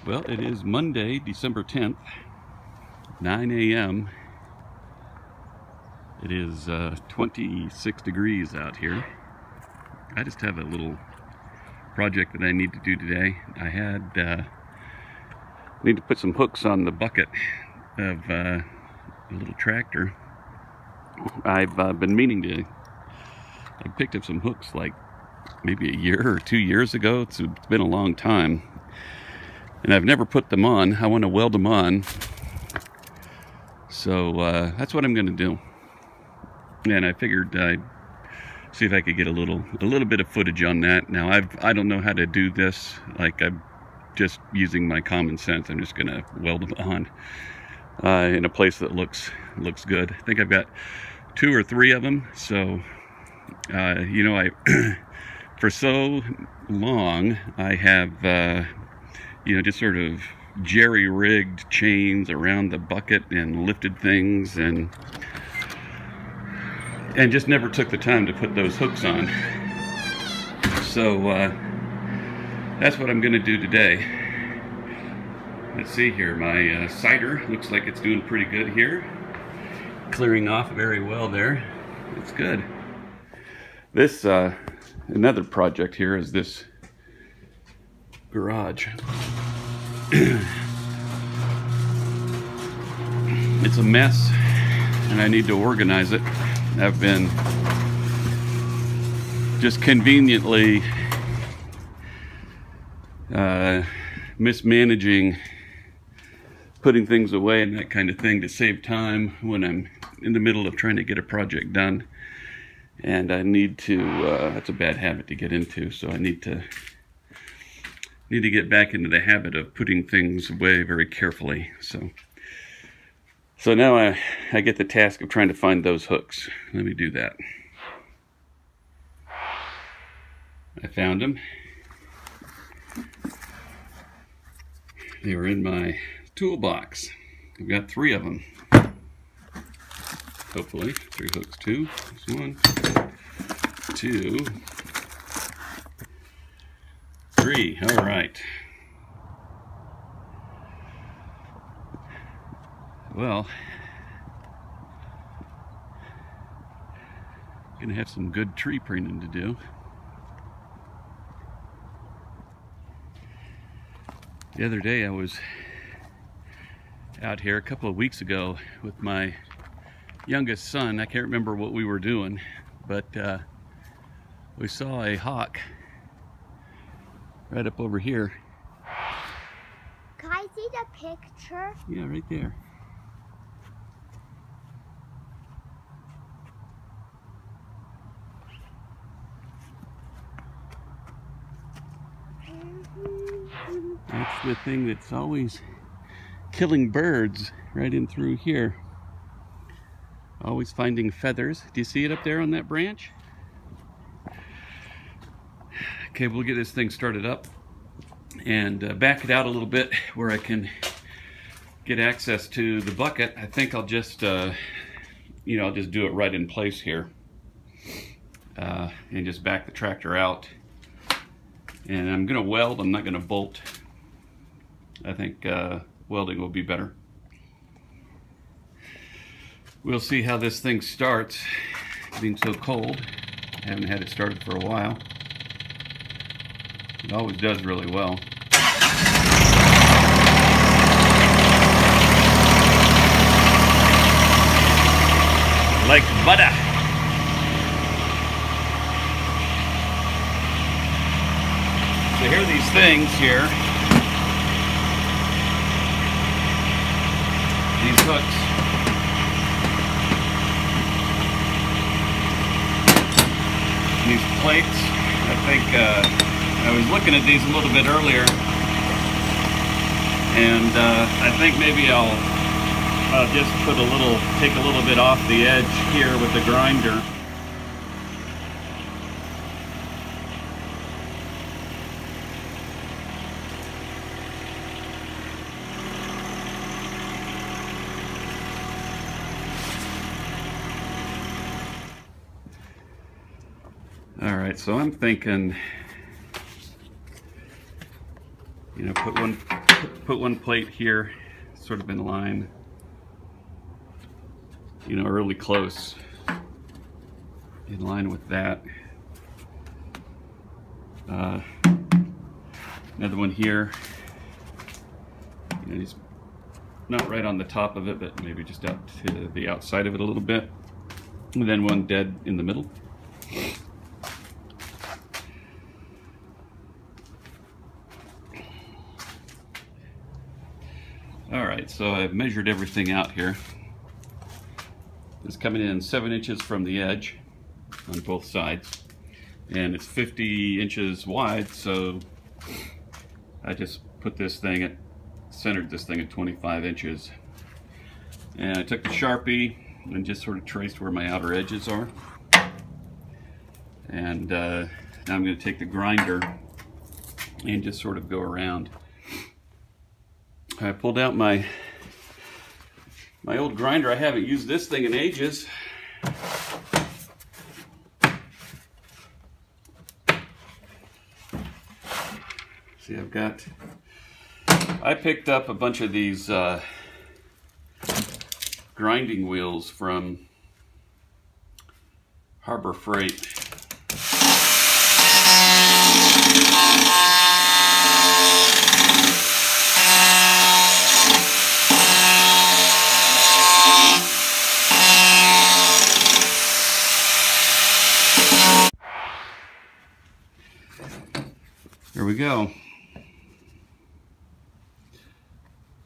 Well, it is Monday, December 10th, 9 a.m. It is 26 degrees out here. I just have a little project that I need to do today. I need to put some hooks on the bucket of a little tractor. I've been meaning to. I picked up some hooks like maybe a year or 2 years ago. It's been a long time. And I've never put them on. I want to weld them on. So that's what I'm going to do. And I figured I'd see if I could get a little bit of footage on that. Now I don't know how to do this. Like, I'm just using my common sense. I'm just going to weld them on in a place that looks good. I think I've got 2 or 3 of them. So you know, for so long I have you know, just sort of jerry-rigged chains around the bucket and lifted things and just never took the time to put those hooks on. So that's what I'm going to do today. Let's see here, my cider looks like it's doing pretty good here. Clearing off very well there. It's good. This, another project here is this garage. It's a mess and I need to organize it. I've been just conveniently mismanaging putting things away and that kind of thing to save time when I'm in the middle of trying to get a project done. And I need to, that's a bad habit to get into, so I need to get back into the habit of putting things away very carefully. So now I get the task of trying to find those hooks. Let me do that. I found them. They were in my toolbox. I've got 3 of them. Hopefully, 3 hooks too. There's 1, 2, 3. All right. Well, gonna have some good tree pruning to do. The other day I was out here a couple of weeks ago with my youngest son. I can't remember what we were doing, but we saw a hawk right up over here. Can I see the picture? Yeah, right there. That's the thing that's always killing birds right in through here. Always finding feathers. Do you see it up there on that branch? Okay, we'll get this thing started up and back it out a little bit where I can get access to the bucket. I think I'll just, you know, I'll just do it right in place here and just back the tractor out. And I'm gonna weld, I'm not gonna bolt. I think welding will be better. We'll see how this thing starts. Being so cold, I haven't had it started for a while. It always does really well. Like butter. So here are these things here. These hooks. These plates. I think I was looking at these a little bit earlier, and I think maybe I'll just take a little bit off the edge here with the grinder. All right, so I'm thinking You know, put one plate here, sort of in line. You know, really close, in line with that. Another one here. You know, he's not right on the top of it, but maybe just out to the outside of it a little bit. And then one dead in the middle. All right, so I've measured everything out here. It's coming in 7 inches from the edge on both sides, and it's 50 inches wide, so I just put this thing at, centered this thing at 25 inches. And I took the Sharpie and just sort of traced where my outer edges are. And now I'm going to take the grinder and just sort of go around. I pulled out my old grinder. I haven't used this thing in ages. See, I picked up a bunch of these grinding wheels from Harbor Freight. There we go.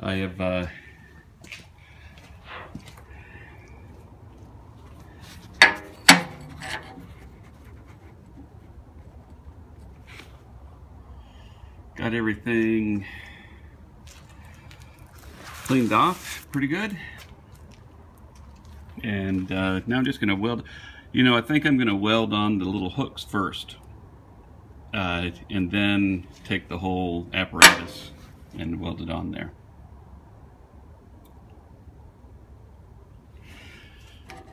I have got everything cleaned off pretty good, and now I'm just going to weld. You know, I think I'm going to weld on the little hooks first, and then take the whole apparatus and weld it on there.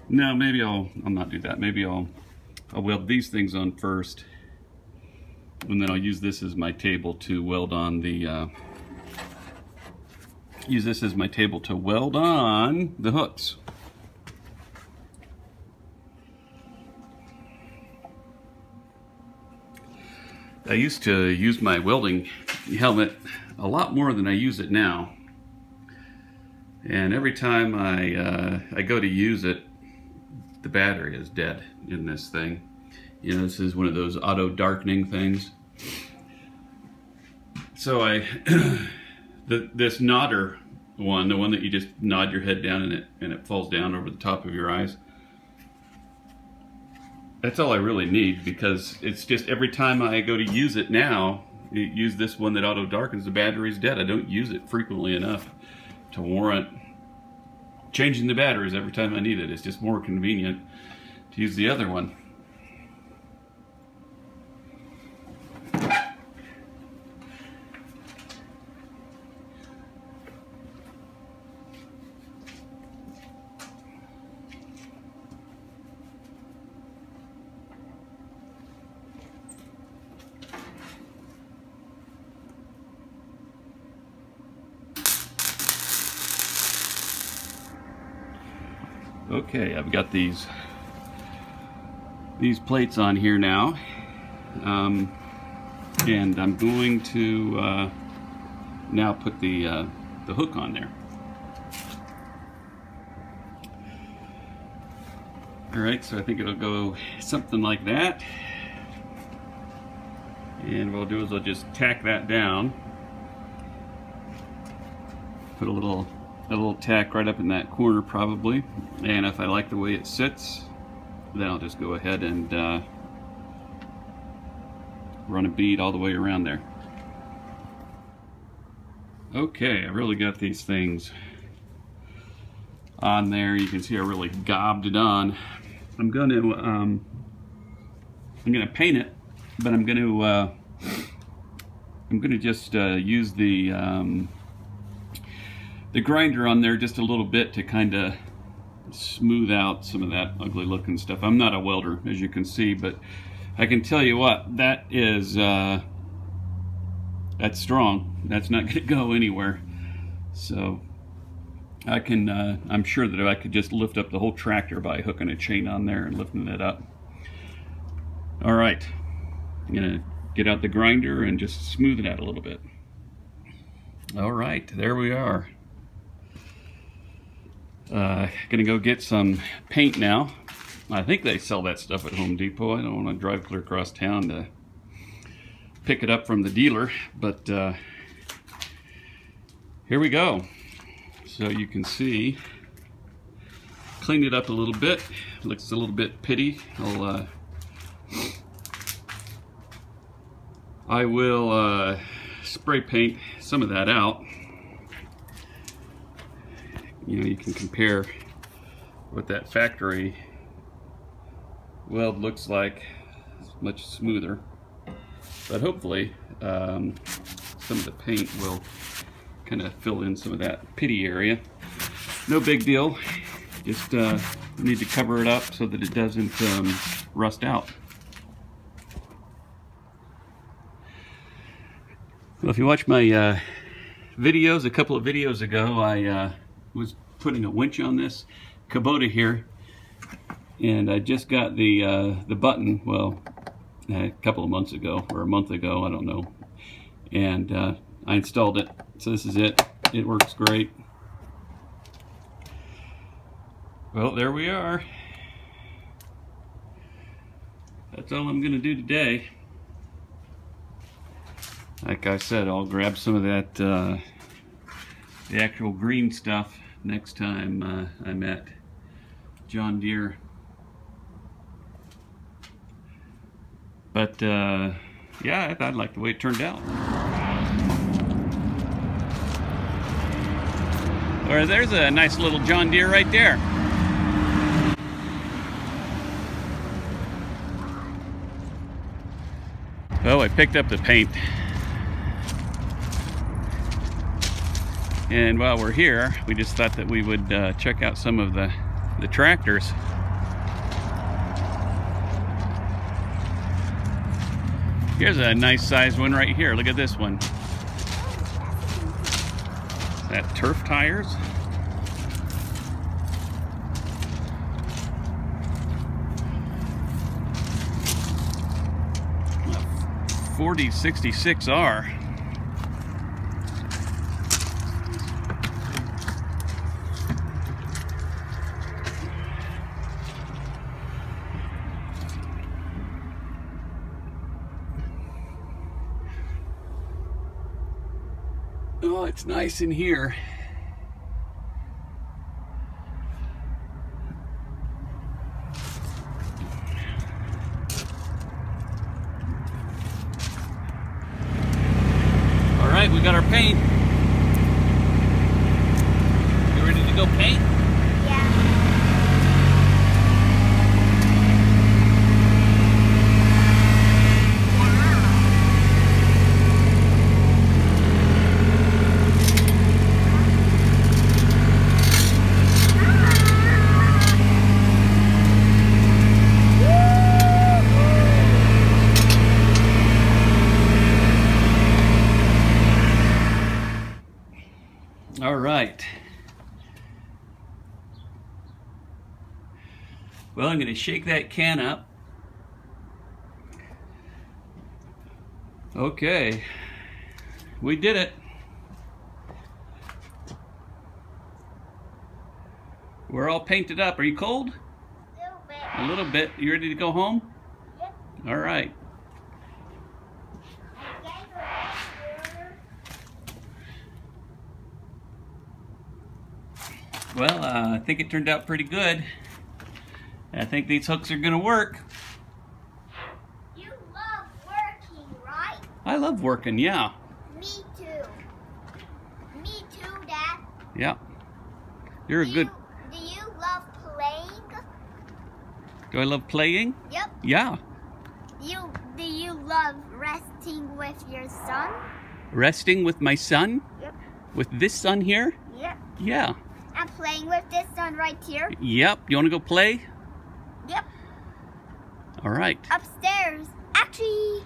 No, maybe I'll not do that. Maybe I'll weld these things on first, and then I'll use this as my table to weld on the hooks. I used to use my welding helmet a lot more than I use it now, and every time I go to use it, the battery is dead in this thing. You know, this is one of those auto darkening things. So this nodder one, the one that you just nod your head down and it falls down over the top of your eyes, that's all I really need, because it's just every time I go to use it now, use this one that auto darkens, the battery's dead. I don't use it frequently enough to warrant changing the batteries every time I need it. It's just more convenient to use the other one. Okay, I've got these plates on here now, and I'm going to now put the hook on there. All right, so I think it'll go something like that, and what I'll do is I'll just tack that down, put a little tack right up in that corner probably, and if I like the way it sits, then I'll just go ahead and run a bead all the way around there. Okay, I really got these things on there. You can see I really gobbed it on. I'm gonna paint it, but I'm gonna just use the grinder on there just a little bit to kind of smooth out some of that ugly looking stuff. I'm not a welder, as you can see, but I can tell you what, that is That's strong. That's not going to go anywhere. So I can, I'm sure that if I could just lift up the whole tractor by hooking a chain on there and lifting it up. All right, I'm gonna get out the grinder and just smooth it out a little bit. All right, there we are. Gonna go get some paint now. I think they sell that stuff at Home Depot. I don't want to drive clear across town to pick it up from the dealer, but here we go. So you can see, cleaned it up a little bit. Looks a little bit pitty. I will spray paint some of that out. You know, you can compare what that factory weld looks like. It's much smoother, but hopefully some of the paint will kind of fill in some of that pitty area. No big deal, just need to cover it up so that it doesn't rust out. Well, if you watch my videos, a couple of videos ago, I was putting a winch on this Kubota here, and I just got the button, well, a couple of months ago, or a month ago, I don't know, and I installed it. So this is it. It works great. Well, there we are. That's all I'm gonna do today. Like I said, I'll grab some of that, the actual green stuff next time I'm at John Deere. But yeah, I like the way it turned out. Or there's a nice little John Deere right there. Well, I picked up the paint. And while we're here, we just thought that we would check out some of the tractors. Here's a nice size one right here. Look at this one. Is that turf tires? A 4066R. Oh, it's nice in here. All right, we got our paint. You ready to go paint? All right. Well, I'm going to shake that can up. Okay. We did it. We're all painted up. Are you cold? A little bit. A little bit. You ready to go home? Yep. All right. Well, I think it turned out pretty good. I think these hooks are gonna work. You love working, right? I love working, yeah. Me too. Me too, Dad. Yeah. You're a good... Do you love playing? Do I love playing? Yep. Yeah. Do you love resting with your son? Resting with my son? Yep. With this son here? Yep. Yeah. I'm playing with this son right here. Yep. You wanna go play? Yep. All right. Upstairs. Actually,